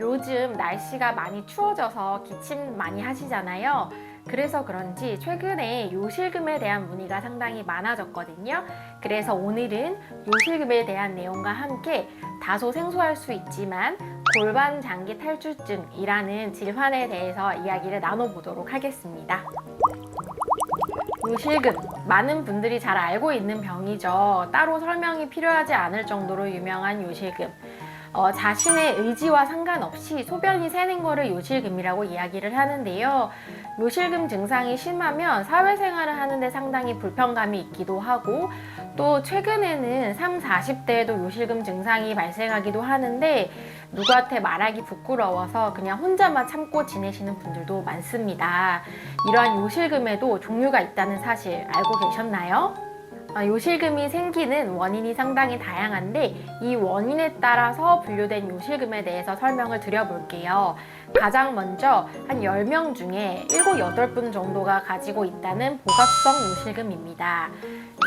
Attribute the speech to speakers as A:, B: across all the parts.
A: 요즘 날씨가 많이 추워져서 기침 많이 하시잖아요. 그래서 그런지 최근에 요실금에 대한 문의가 상당히 많아졌거든요. 그래서 오늘은 요실금에 대한 내용과 함께 다소 생소할 수 있지만 골반 장기 탈출증이라는 질환에 대해서 이야기를 나눠보도록 하겠습니다. 요실금, 많은 분들이 잘 알고 있는 병이죠. 따로 설명이 필요하지 않을 정도로 유명한 요실금. 자신의 의지와 상관없이 소변이 새는 거를 요실금이라고 이야기를 하는데요. 요실금 증상이 심하면 사회생활을 하는데 상당히 불편감이 있기도 하고, 또 최근에는 30, 40대에도 요실금 증상이 발생하기도 하는데 누구한테 말하기 부끄러워서 그냥 혼자만 참고 지내시는 분들도 많습니다. 이러한 요실금에도 종류가 있다는 사실 알고 계셨나요? 요실금이 생기는 원인이 상당히 다양한데 이 원인에 따라서 분류된 요실금에 대해서 설명을 드려볼게요. 가장 먼저 한 10명 중에 7, 8분 정도가 가지고 있다는 복압성 요실금입니다.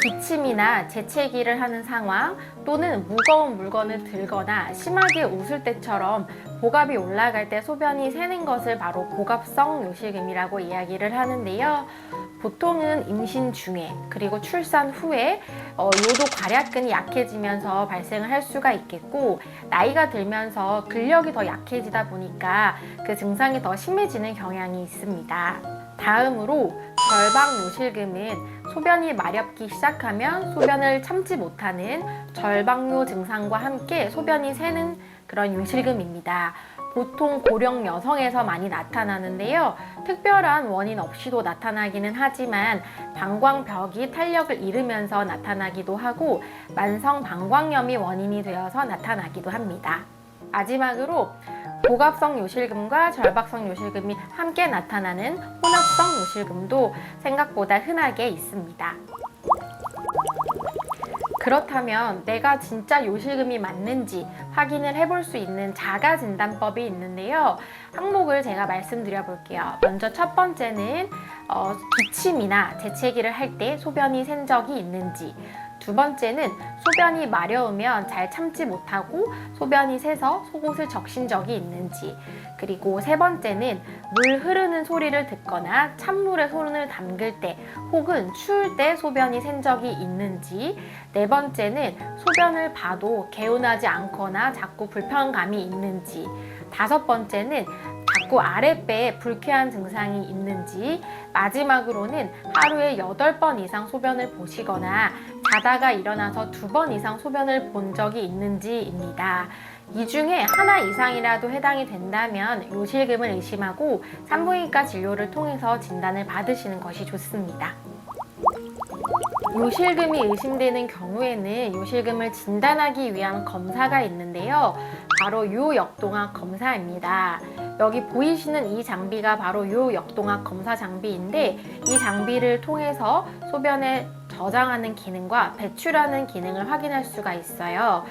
A: 기침이나 재채기를 하는 상황 또는 무거운 물건을 들거나 심하게 웃을 때처럼 복압이 올라갈 때 소변이 새는 것을 바로 복압성 요실금이라고 이야기를 하는데요. 보통은 임신 중에 그리고 출산 후에 요도 괄약근이 약해지면서 발생을 할 수가 있겠고, 나이가 들면서 근력이 더 약해지다 보니까 그 증상이 더 심해지는 경향이 있습니다. 다음으로 절방 요실금은 소변이 마렵기 시작하면 소변을 참지 못하는 절방요 증상과 함께 소변이 새는 그런 요실금입니다. 보통 고령 여성에서 많이 나타나는데요. 특별한 원인 없이도 나타나기는 하지만 방광벽이 탄력을 잃으면서 나타나기도 하고 만성 방광염이 원인이 되어서 나타나기도 합니다. 마지막으로 복압성 요실금과 절박성 요실금이 함께 나타나는 혼합성 요실금도 생각보다 흔하게 있습니다. 그렇다면 내가 진짜 요실금이 맞는지 확인을 해볼 수 있는 자가진단법이 있는데요. 항목을 제가 말씀드려 볼게요. 먼저 첫 번째는 기침이나 재채기를 할 때 소변이 샌 적이 있는지, 두 번째는 소변이 마려우면 잘 참지 못하고 소변이 새서 속옷을 적신 적이 있는지, 그리고 세 번째는 물 흐르는 소리를 듣거나 찬물에 손을 담글 때 혹은 추울 때 소변이 샌 적이 있는지, 네 번째는 소변을 봐도 개운하지 않거나 자꾸 불편감이 있는지, 다섯 번째는 자꾸 아랫배에 불쾌한 증상이 있는지, 마지막으로는 하루에 8번 이상 소변을 보시거나 자다가 일어나서 2번 이상 소변을 본 적이 있는지입니다. 이 중에 하나 이상이라도 해당이 된다면 요실금을 의심하고 산부인과 진료를 통해서 진단을 받으시는 것이 좋습니다. 요실금이 의심되는 경우에는 요실금을 진단하기 위한 검사가 있는데요. 바로 요역동학 검사입니다. 여기 보이시는 이 장비가 바로 요역동학 검사 장비인데, 이 장비를 통해서 소변에 저장하는 기능과 배출하는 기능을 확인할 수가 있어요.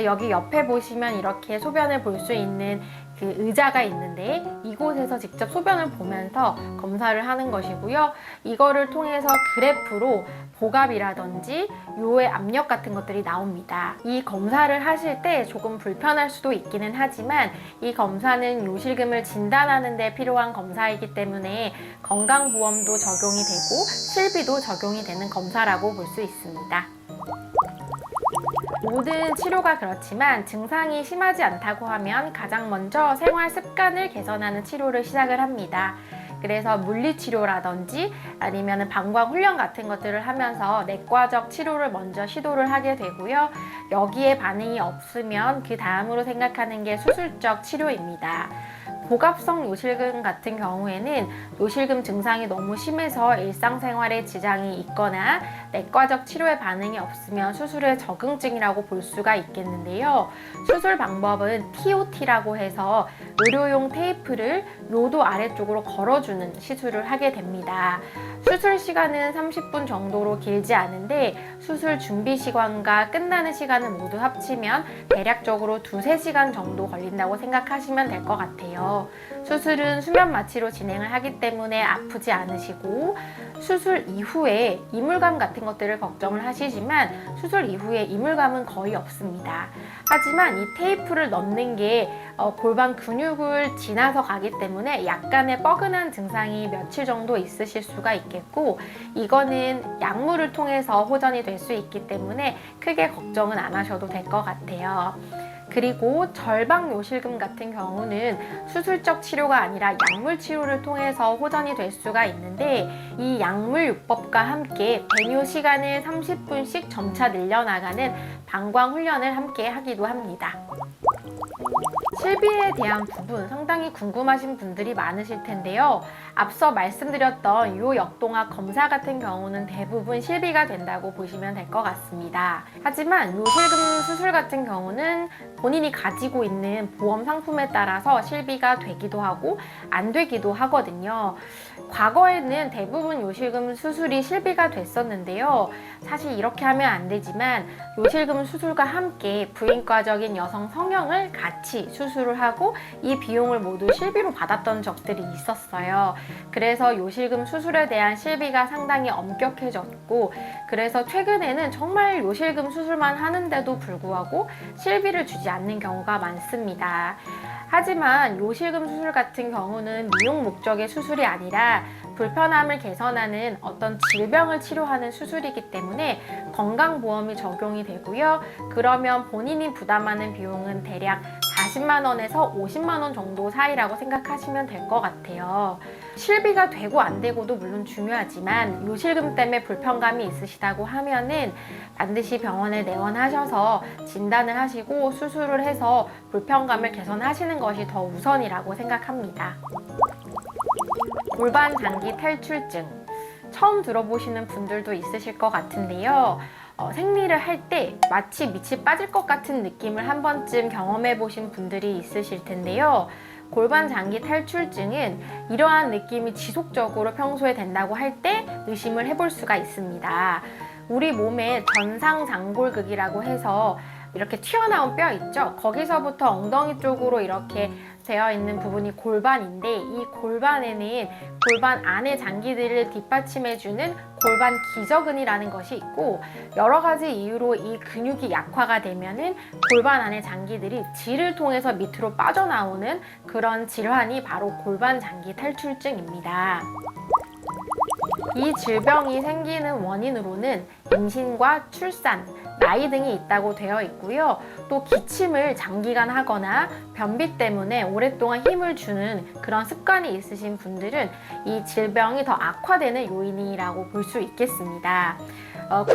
A: 여기 옆에 보시면 이렇게 소변을 볼 수 있는 그 의자가 있는데 이곳에서 직접 소변을 보면서 검사를 하는 것이고요. 이거를 통해서 그래프로 복압이라든지 요의 압력 같은 것들이 나옵니다. 이 검사를 하실 때 조금 불편할 수도 있기는 하지만 이 검사는 요실금을 진단하는 데 필요한 검사이기 때문에 건강보험도 적용이 되고 실비도 적용이 되는 검사라고 볼 수 있습니다. 모든 치료가 그렇지만 증상이 심하지 않다고 하면 가장 먼저 생활 습관을 개선하는 치료를 시작을 합니다. 그래서 물리치료라든지 아니면 방광 훈련 같은 것들을 하면서 내과적 치료를 먼저 시도를 하게 되고요. 여기에 반응이 없으면 그 다음으로 생각하는 게 수술적 치료입니다. 복압성 요실금 같은 경우에는 요실금 증상이 너무 심해서 일상생활에 지장이 있거나 내과적 치료에 반응이 없으면 수술의 적응증이라고 볼 수가 있겠는데요. 수술 방법은 TOT라고 해서 의료용 테이프를 요도 아래쪽으로 걸어주는 시술을 하게 됩니다. 수술 시간은 30분 정도로 길지 않은데 수술 준비 시간과 끝나는 시간을 모두 합치면 대략적으로 2~3시간 정도 걸린다고 생각하시면 될 것 같아요. 수술은 수면 마취로 진행을 하기 때문에 아프지 않으시고, 수술 이후에 이물감 같은 것들을 걱정을 하시지만 수술 이후에 이물감은 거의 없습니다. 하지만 이 테이프를 넣는 게 골반 근육을 지나서 가기 때문에 약간의 뻐근한 증상이 며칠 정도 있으실 수가 있겠고, 이거는 약물을 통해서 호전이 될 수 있기 때문에 크게 걱정은 안 하셔도 될 것 같아요. 그리고 절방 요실금 같은 경우는 수술적 치료가 아니라 약물 치료를 통해서 호전이 될 수가 있는데, 이 약물 요법과 함께 배뇨 시간을 30분씩 점차 늘려나가는 방광 훈련을 함께 하기도 합니다. 실비에 대한 부분 상당히 궁금하신 분들이 많으실 텐데요. 앞서 말씀드렸던 요역동학 검사 같은 경우는 대부분 실비가 된다고 보시면 될 것 같습니다. 하지만 요실금 수술 같은 경우는 본인이 가지고 있는 보험 상품에 따라서 실비가 되기도 하고 안 되기도 하거든요. 과거에는 대부분 요실금 수술이 실비가 됐었는데요. 사실 이렇게 하면 안 되지만 요실금 수술과 함께 부인과적인 여성 성형을 같이 수술을 하고 이 비용을 모두 실비로 받았던 적들이 있었어요. 그래서 요실금 수술에 대한 실비가 상당히 엄격해졌고, 그래서 최근에는 정말 요실금 수술만 하는데도 불구하고 실비를 주지 않는 경우가 많습니다. 하지만 요실금 수술 같은 경우는 미용 목적의 수술이 아니라 불편함을 개선하는 어떤 질병을 치료하는 수술이기 때문에 건강보험이 적용이 되고요. 그러면 본인이 부담하는 비용은 대략 40만 원에서 50만 원 정도 사이라고 생각하시면 될 것 같아요. 실비가 되고 안 되고도 물론 중요하지만 요실금 때문에 불편감이 있으시다고 하면은 반드시 병원에 내원하셔서 진단을 하시고 수술을 해서 불편감을 개선하시는 것이 더 우선이라고 생각합니다. 골반 장기 탈출증, 처음 들어보시는 분들도 있으실 것 같은데요. 생리를 할 때 마치 밑이 빠질 것 같은 느낌을 한 번쯤 경험해 보신 분들이 있으실 텐데요. 골반 장기 탈출증은 이러한 느낌이 지속적으로 평소에 된다고 할 때 의심을 해볼 수가 있습니다. 우리 몸에 전상장골극이라고 해서 이렇게 튀어나온 뼈 있죠? 거기서부터 엉덩이 쪽으로 이렇게 되어 있는 부분이 골반인데, 이 골반에는 골반 안의 장기들을 뒷받침해주는 골반 기저근이라는 것이 있고, 여러 가지 이유로 이 근육이 약화가 되면은 골반 안의 장기들이 질을 통해서 밑으로 빠져나오는 그런 질환이 바로 골반 장기 탈출증입니다. 이 질병이 생기는 원인으로는 임신과 출산, 나이 등이 있다고 되어 있고요. 또 기침을 장기간 하거나 변비 때문에 오랫동안 힘을 주는 그런 습관이 있으신 분들은 이 질병이 더 악화되는 요인이라고 볼 수 있겠습니다.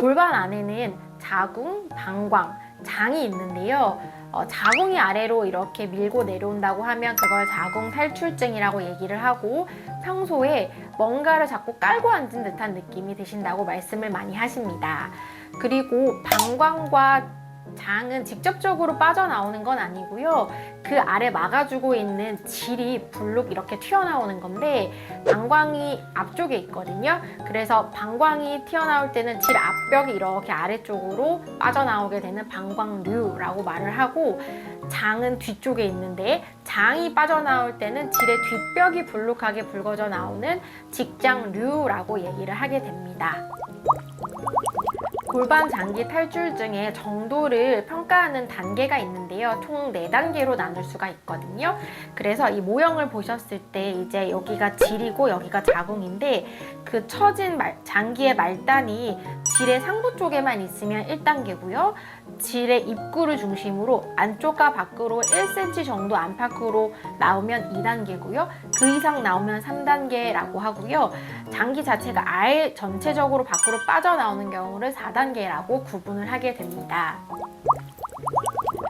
A: 골반 안에는 자궁, 방광, 장이 있는데요. 자궁이 아래로 이렇게 밀고 내려온다고 하면 그걸 자궁 탈출증이라고 얘기를 하고, 평소에 뭔가를 자꾸 깔고 앉은 듯한 느낌이 드신다고 말씀을 많이 하십니다. 그리고 방광과 장은 직접적으로 빠져나오는 건 아니고요. 그 아래 막아주고 있는 질이 불룩 이렇게 튀어나오는 건데, 방광이 앞쪽에 있거든요. 그래서 방광이 튀어나올 때는 질 앞벽이 이렇게 아래쪽으로 빠져나오게 되는 방광류라고 말을 하고, 장은 뒤쪽에 있는데 장이 빠져나올 때는 질의 뒷벽이 불룩하게 붉어져 나오는 직장류라고 얘기를 하게 됩니다. 골반 장기 탈출증의 정도를 평가하는 단계가 있는데요. 총 4단계로 나눌 수가 있거든요. 그래서 이 모형을 보셨을 때 이제 여기가 질이고 여기가 자궁인데, 그 처진 장기의 말단이 질의 상부 쪽에만 있으면 1단계고요. 질의 입구를 중심으로 안쪽과 밖으로 1cm 정도 안팎으로 나오면 2단계고요. 그 이상 나오면 3단계라고 하고요. 장기 자체가 아예 전체적으로 밖으로 빠져나오는 경우를 4단계라고 구분을 하게 됩니다.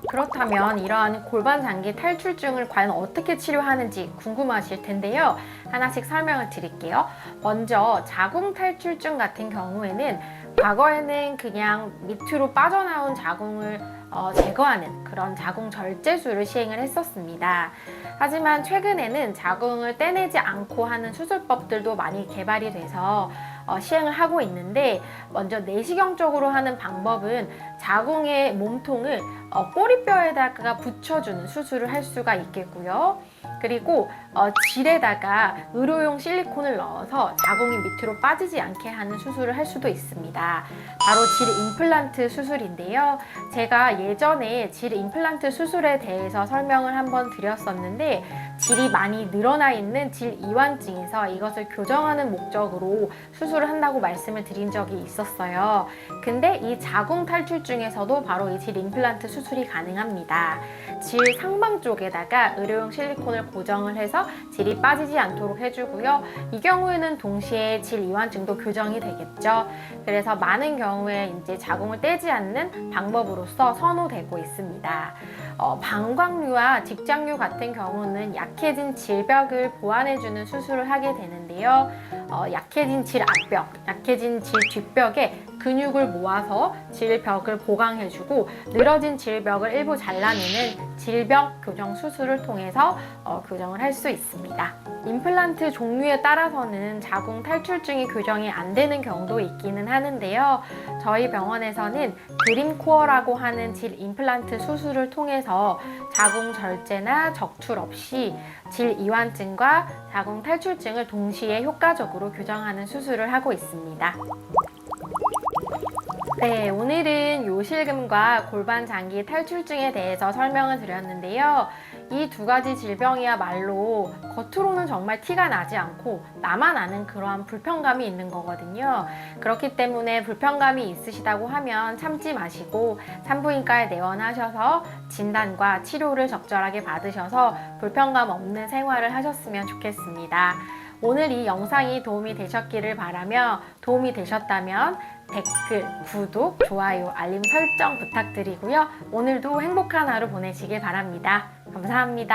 A: 그렇다면 이러한 골반 장기 탈출증을 과연 어떻게 치료하는지 궁금하실 텐데요. 하나씩 설명을 드릴게요. 먼저 자궁 탈출증 같은 경우에는 과거에는 그냥 밑으로 빠져나온 자궁을 제거하는 그런 자궁 절제술을 시행을 했었습니다. 하지만 최근에는 자궁을 떼내지 않고 하는 수술법들도 많이 개발이 돼서 시행을 하고 있는데, 먼저 내시경적으로 하는 방법은 자궁의 몸통을 꼬리뼈에다가 붙여주는 수술을 할 수가 있겠고요. 그리고 질에다가 의료용 실리콘을 넣어서 자궁이 밑으로 빠지지 않게 하는 수술을 할 수도 있습니다. 바로 질 임플란트 수술인데요. 제가 예전에 질 임플란트 수술에 대해서 설명을 한번 드렸었는데 질이 많이 늘어나 있는 질 이완증에서 이것을 교정하는 목적으로 수술을 한다고 말씀을 드린 적이 있었어요. 근데 이 자궁 탈출증에서도 바로 이 질 임플란트 수술이 가능합니다. 질 상방 쪽에다가 의료용 실리콘을 고정을 해서 질이 빠지지 않도록 해주고요. 이 경우에는 동시에 질 이완증도 교정이 되겠죠. 그래서 많은 경우에 이제 자궁을 떼지 않는 방법으로서 선호되고 있습니다. 방광류와 직장류 같은 경우는 약해진 질벽을 보완해주는 수술을 하게 되는데요. 약해진 질 앞벽, 약해진 질 뒷벽에 근육을 모아서 질벽을 보강해주고 늘어진 질벽을 일부 잘라내는 질벽 교정 수술을 통해서 교정을 할 수 있습니다. 임플란트 종류에 따라서는 자궁 탈출증이 교정이 안 되는 경우도 있기는 하는데요. 저희 병원에서는 드림코어라고 하는 질 임플란트 수술을 통해서 자궁 절제나 적출 없이 질 이완증과 자궁 탈출증을 동시에 효과적으로 교정하는 수술을 하고 있습니다. 네, 오늘은 요실금과 골반 장기 탈출증에 대해서 설명을 드렸는데요. 이 두 가지 질병이야말로 겉으로는 정말 티가 나지 않고 나만 아는 그러한 불편감이 있는 거거든요. 그렇기 때문에 불편감이 있으시다고 하면 참지 마시고 산부인과에 내원하셔서 진단과 치료를 적절하게 받으셔서 불편감 없는 생활을 하셨으면 좋겠습니다. 오늘 이 영상이 도움이 되셨기를 바라며 도움이 되셨다면 댓글, 구독, 좋아요, 알림 설정 부탁드리고요. 오늘도 행복한 하루 보내시길 바랍니다. 감사합니다.